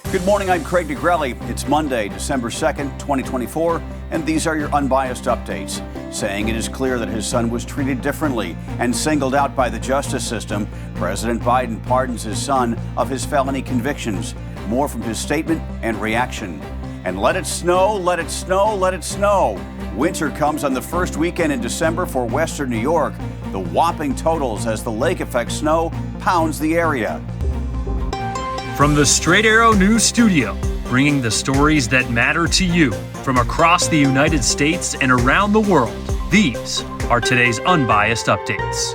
Good morning, I'm Craig DeGrelli. It's Monday, December 2nd, 2024, and these are your Unbiased Updates. Saying it is clear that his son was treated differently and singled out by the justice system, President Biden pardons his son of his felony convictions. More from his statement and reaction. And let it snow, let it snow, let it snow. Winter comes on the first weekend in December for western New York. The whopping totals as the lake effect snow pounds the area. From the Straight Arrow News Studio, bringing the stories that matter to you from across the United States and around the world, these are today's Unbiased Updates.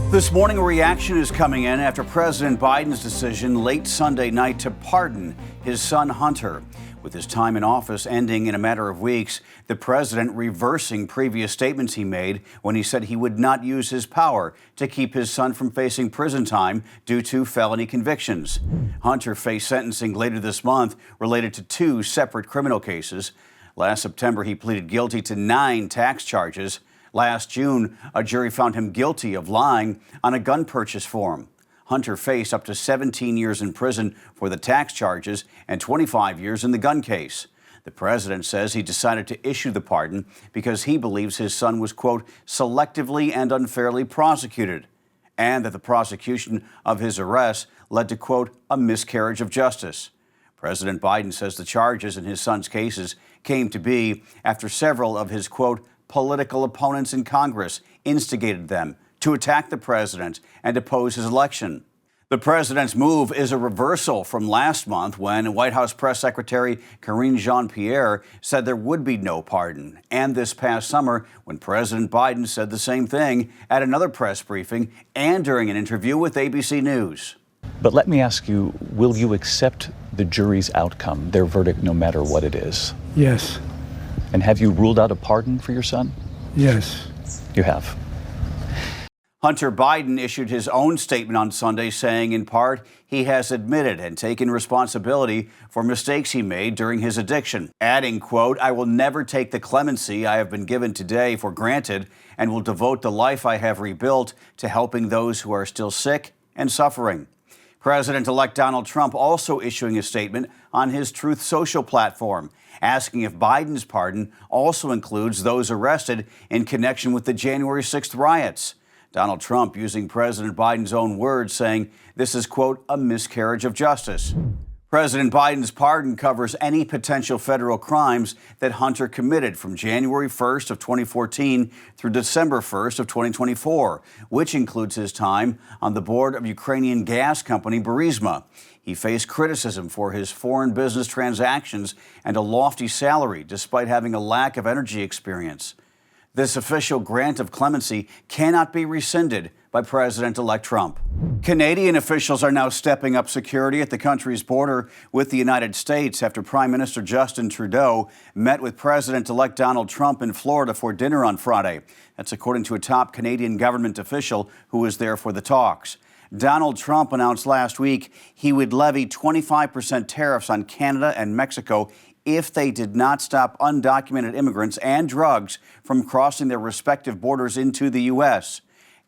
This morning, a reaction is coming in after President Biden's decision late Sunday night to pardon his son Hunter. With his time in office ending in a matter of weeks, the president reversing previous statements he made when he said he would not use his power to keep his son from facing prison time due to felony convictions. Hunter faced sentencing later this month related to two separate criminal cases. Last September, he pleaded guilty to 9 tax charges. Last June, a jury found him guilty of lying on a gun purchase form. Hunter faced up to 17 years in prison for the tax charges and 25 years in the gun case. The president says he decided to issue the pardon because he believes his son was, quote, selectively and unfairly prosecuted, and that the prosecution of his arrest led to, quote, a miscarriage of justice. President Biden says the charges in his son's cases came to be after several of his, quote, political opponents in Congress instigated them to attack the president and oppose his election. The president's move is a reversal from last month when White House Press Secretary Karine Jean-Pierre said there would be no pardon, and this past summer when President Biden said the same thing at another press briefing and during an interview with ABC News. But let me ask you, will you accept the jury's outcome, their verdict, no matter what it is? Yes. And have you ruled out a pardon for your son? Yes. You have. Hunter Biden issued his own statement on Sunday saying, in part, he has admitted and taken responsibility for mistakes he made during his addiction, adding, quote, I will never take the clemency I have been given today for granted and will devote the life I have rebuilt to helping those who are still sick and suffering. President-elect Donald Trump also issuing a statement on his Truth Social platform, asking if Biden's pardon also includes those arrested in connection with the January 6th riots. Donald Trump using President Biden's own words, saying this is, quote, a miscarriage of justice. President Biden's pardon covers any potential federal crimes that Hunter committed from January 1st of 2014 through December 1st of 2024, which includes his time on the board of Ukrainian gas company Burisma. He faced criticism for his foreign business transactions and a lofty salary, despite having a lack of energy experience. This official grant of clemency cannot be rescinded by President-elect Trump. Canadian officials are now stepping up security at the country's border with the United States after Prime Minister Justin Trudeau met with President-elect Donald Trump in Florida for dinner on Friday. That's according to a top Canadian government official who was there for the talks. Donald Trump announced last week he would levy 25% tariffs on Canada and Mexico if they did not stop undocumented immigrants and drugs from crossing their respective borders into the U.S.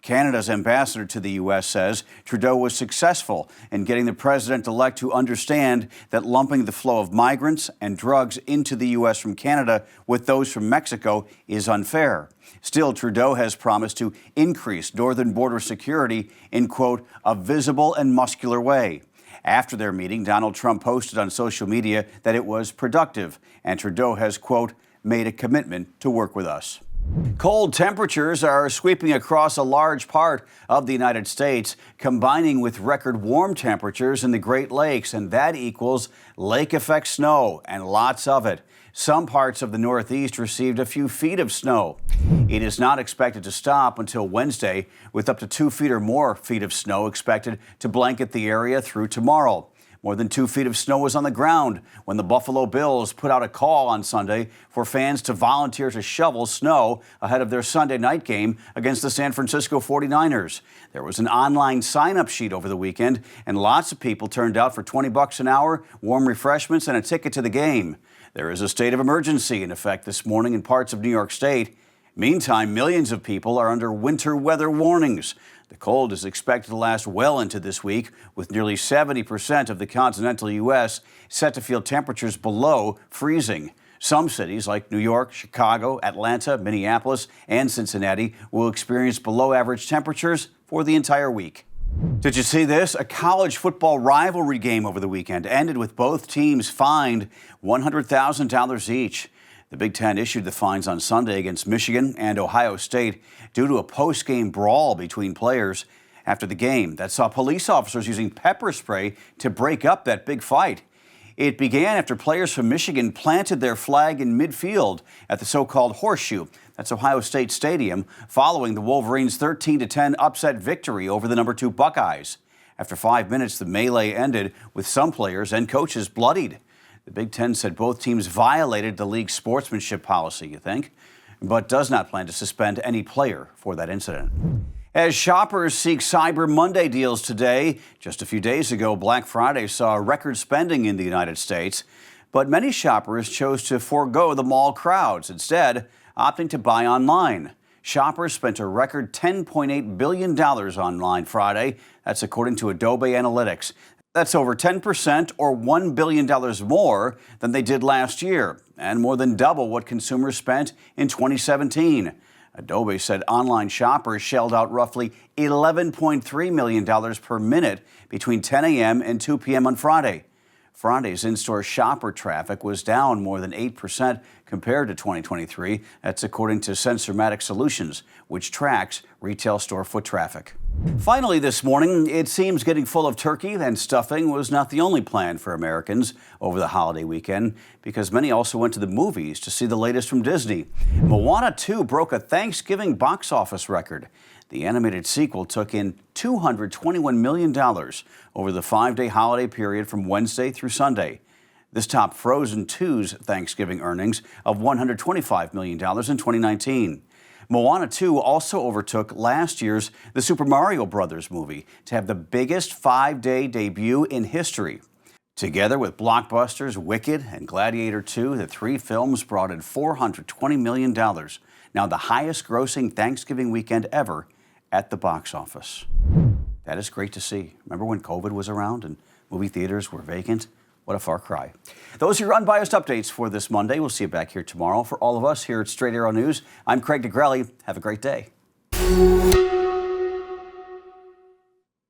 Canada's ambassador to the U.S. says Trudeau was successful in getting the president-elect to understand that lumping the flow of migrants and drugs into the U.S. from Canada with those from Mexico is unfair. Still, Trudeau has promised to increase northern border security in, quote, a visible and muscular way. After their meeting, Donald Trump posted on social media that it was productive, and Trudeau has, quote, made a commitment to work with us. Cold temperatures are sweeping across a large part of the United States, combining with record warm temperatures in the Great Lakes, and that equals lake effect snow, and lots of it. Some parts of the Northeast received a few feet of snow. It is not expected to stop until Wednesday, with up to 2 feet or more feet of snow expected to blanket the area through tomorrow. More than 2 feet of snow was on the ground when the Buffalo Bills put out a call on Sunday for fans to volunteer to shovel snow ahead of their Sunday night game against the San Francisco 49ers. There was an online sign-up sheet over the weekend, and lots of people turned out for $20 an hour, warm refreshments, and a ticket to the game. There is a state of emergency in effect this morning in parts of New York State Meantime, millions of people are under winter weather warnings. The cold is expected to last well into this week, with nearly 70% of the continental U.S. set to feel temperatures below freezing. Some cities like New York, Chicago, Atlanta, Minneapolis, and Cincinnati will experience below average temperatures for the entire week. Did you see this? A college football rivalry game over the weekend ended with both teams fined $100,000 each. The Big Ten issued the fines on Sunday against Michigan and Ohio State due to a post-game brawl between players after the game that saw police officers using pepper spray to break up that big fight. It began after players from Michigan planted their flag in midfield at the so-called Horseshoe. That's Ohio State Stadium, following the Wolverines' 13-10 upset victory over the number 2 Buckeyes. After 5 minutes, the melee ended with some players and coaches bloodied. The Big Ten said both teams violated the league's sportsmanship policy, but does not plan to suspend any player for that incident. As shoppers seek Cyber Monday deals today, just a few days ago, Black Friday saw record spending in the United States, but many shoppers chose to forego the mall crowds, instead opting to buy online. Shoppers spent a record $10.8 billion online Friday. That's according to Adobe Analytics. That's over 10% or $1 billion more than they did last year, and more than double what consumers spent in 2017. Adobe said online shoppers shelled out roughly $11.3 million per minute between 10 a.m. and 2 p.m. on Friday. Friday's in-store shopper traffic was down more than 8% compared to 2023. That's according to Sensormatic Solutions, which tracks retail store foot traffic. Finally this morning, it seems getting full of turkey and stuffing was not the only plan for Americans over the holiday weekend, because many also went to the movies to see the latest from Disney. Moana 2 broke a Thanksgiving box office record. The animated sequel took in $221 million over the 5-day holiday period from Wednesday through Sunday. This topped Frozen 2's Thanksgiving earnings of $125 million in 2019. Moana 2 also overtook last year's The Super Mario Bros. Movie to have the biggest 5-day debut in history. Together with blockbusters Wicked and Gladiator 2, the 3 films brought in $420 million, now the highest grossing Thanksgiving weekend ever at the box office. That is great to see. Remember when COVID was around and movie theaters were vacant? What a far cry. Those are your unbiased updates for this Monday. We'll see you back here tomorrow. For all of us here at Straight Arrow News, I'm Craig DeGrelli. Have a great day.